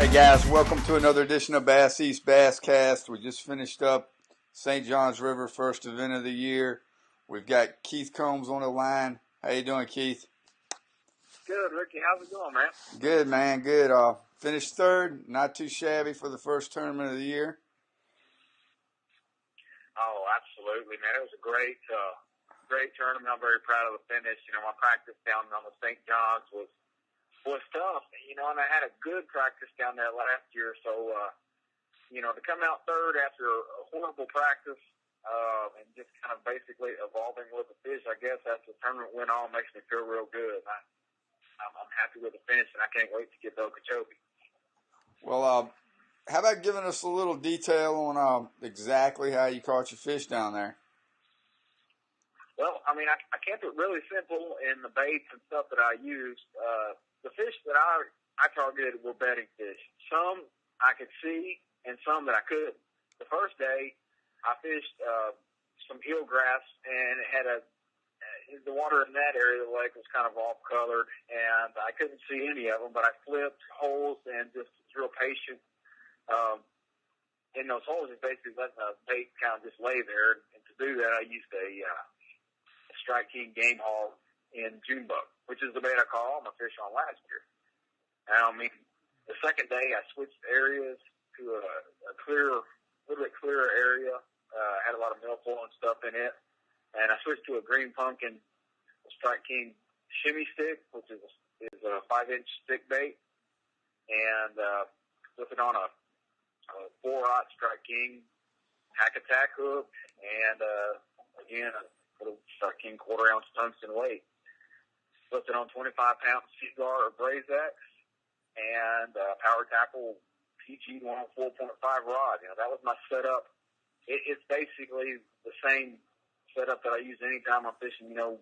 right, guys, welcome to another edition of Bass East BASSCAST. We just finished up St. Johns River first event of the year. We've got Keith Combs on the line. How you doing, Keith? Good, Ricky. How's it going, man? Good, man. Good. Finished third. Not too shabby for the first tournament of the year. Oh, absolutely, man. It was a great tournament. I'm very proud of the finish. You know, my practice down on the St. John's was tough. You know, and I had a good practice down there last year. So, you know, to come out third after a horrible practice and just kind of basically evolving with the fish, I guess, as the tournament went on, makes me feel real good. I'm happy with the finish, and I can't wait to get to Okeechobee. Well, how about giving us a little detail on exactly how you caught your fish down there? Well, I mean, I kept it really simple in the baits and stuff that I used. The fish that I targeted were bedding fish. Some I could see and some that I couldn't. The first day, I fished some eelgrass, and it had the water in that area of the lake was kind of off-colored, and I couldn't see any of them, but I flipped holes and just was real patient. In those holes, is basically letting the bait kind of just lay there, and to do that, I used a Strike King game haul in June bug, which is the bait I caught all my fish on last year. I mean, the second day I switched areas to a little bit clearer area. Had a lot of milfoil and stuff in it, and I switched to a green pumpkin Strike King shimmy stick, which is a 5-inch stick bait, and with it on a 4-aught Strike King hack attack hook, and again a little Strike King 1/4 ounce tungsten weight. Flipped it on 25-pound Seaguar or Brazex, and Power Tackle PG 104.5 rod. You know, that was my setup. It's basically the same setup that I use anytime I'm fishing, you know,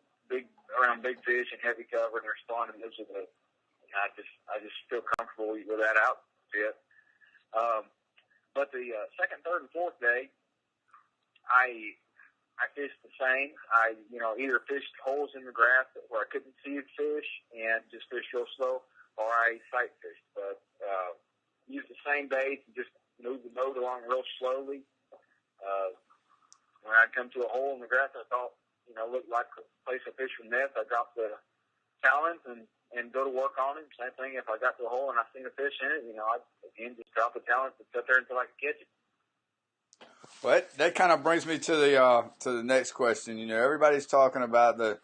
around big fish and heavy cover, and they're spawning. I just feel comfortable with that outfit. But the second, third, and fourth day, I fished the same. I, you know, either fished holes in the grass where I couldn't see the fish and just fished real slow, or I sight fished. But used the same bait and just moved the boat along real slowly. When I'd come to a hole in the grass I thought, you know, looked like a place to fish from nets, I dropped the talons and go to work on it. Same thing, if I got to a hole and I seen a fish in it, you know, I'd again just drop the talons and sit there until I could catch it. Well, that kind of brings me to the next question. You know, everybody's talking about the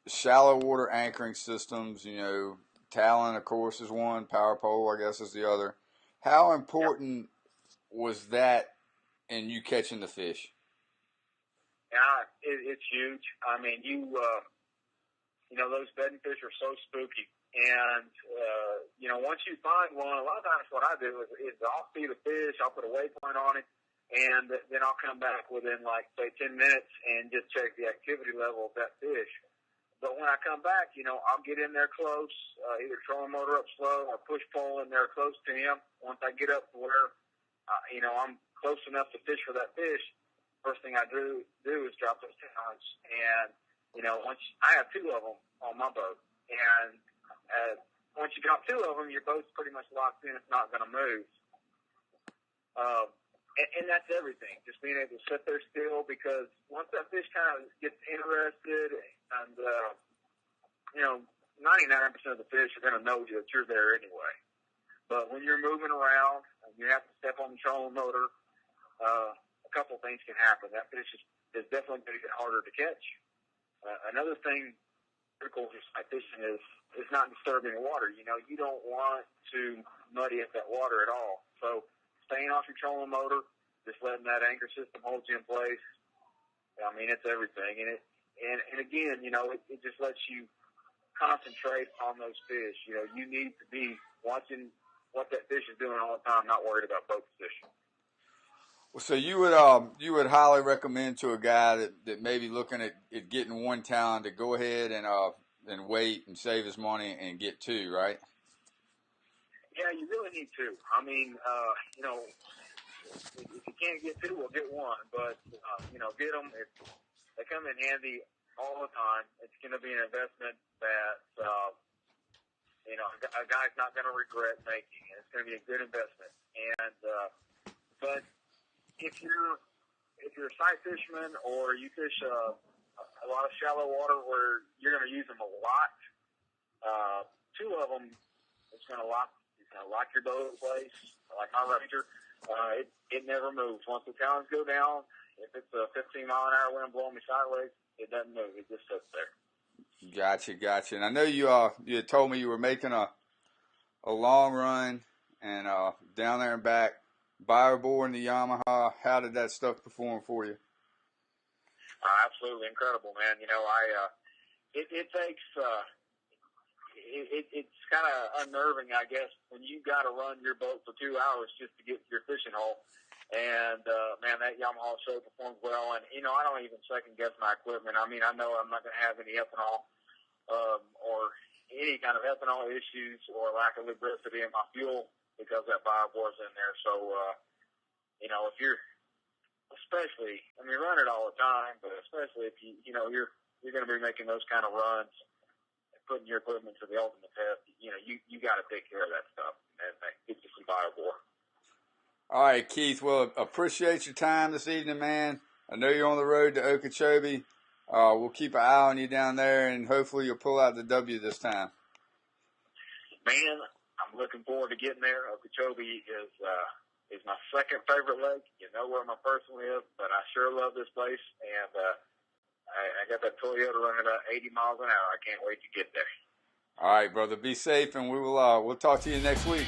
shallow water anchoring systems. You know, talon, of course, is one. Power pole, I guess, is the other. How important was that in you catching the fish? Yeah, it's huge. I mean, you know, those bedding fish are so spooky. And, you know, once you find one, a lot of times what I do is I'll see the fish, I'll put a waypoint on it, and then I'll come back within, like, say, 10 minutes and just check the activity level of that fish. But when I come back, you know, I'll get in there close, either trolling motor up slow or push pole in there close to him. Once I get up to where, you know, I'm close enough to fish for that fish, first thing I do is drop those talons. And, you know, I have 2 of them on my boat. And once you drop 2 of them, your boat's pretty much locked in. It's not going to move. And that's everything, just being able to sit there still, because once that fish kind of gets interested, and, you know, 99% of the fish are going to know that you're there anyway. But when you're moving around and you have to step on the trolling motor, a couple things can happen. That fish is definitely going to get harder to catch. Another thing critical to sight fishing is not disturbing the water. You know, you don't want to muddy up that water at all. So staying off your trolling motor, just letting that anchor system hold you in place. I mean, it's everything. And again, you know, it just lets you concentrate on those fish. You know, you need to be watching what that fish is doing all the time, not worried about boat position. Well, so you would highly recommend to a guy that may be looking at getting one talon to go ahead and wait and save his money and get 2, right? Yeah, you really need 2. I mean, you know, if you can't get 2, we'll get 1. But, you know, get them. They come in handy all the time. It's going to be an investment that a guy's not going to regret making it. It's going to be a good investment. And but if you're a sight fisherman or you fish a lot of shallow water where you're going to use them a lot, two of them it's going to lock your boat in place. Like my Ranger, it never moves. Once the talons go down, if it's a 15-mile-an-hour wind blowing me sideways, it doesn't move. It just sits there. Gotcha. And I know you had told me you were making a long run and down there and back, Bowerboard and the Yamaha. How did that stuff perform for you? Absolutely incredible, man. It takes it's kind of unnerving, I guess, when you got to run your boat for 2 hours just to get to your fishing hole. And man, that Yamaha show performs well. And I don't even second guess my equipment. I mean, I know I'm not going to have any ethanol or any kind of ethanol issues or lack of lubricity in my fuel because that Bowerboard's in there. So if you're especially, I mean, run it all the time, but especially if you're going to be making those kind of runs, putting your equipment to the ultimate test, you got to take care of that stuff and get you some Bowerboard. All right, Keith. Well, appreciate your time this evening, man. I know you're on the road to Okeechobee. We'll keep an eye on you down there, and hopefully you'll pull out the W this time. Man, I'm looking forward to getting there. Okeechobee is my second favorite lake. You know where my first one is, but I sure love this place, and I got that Toyota running about 80 miles an hour. I can't wait to get there. All right, brother. Be safe, and we'll talk to you next week.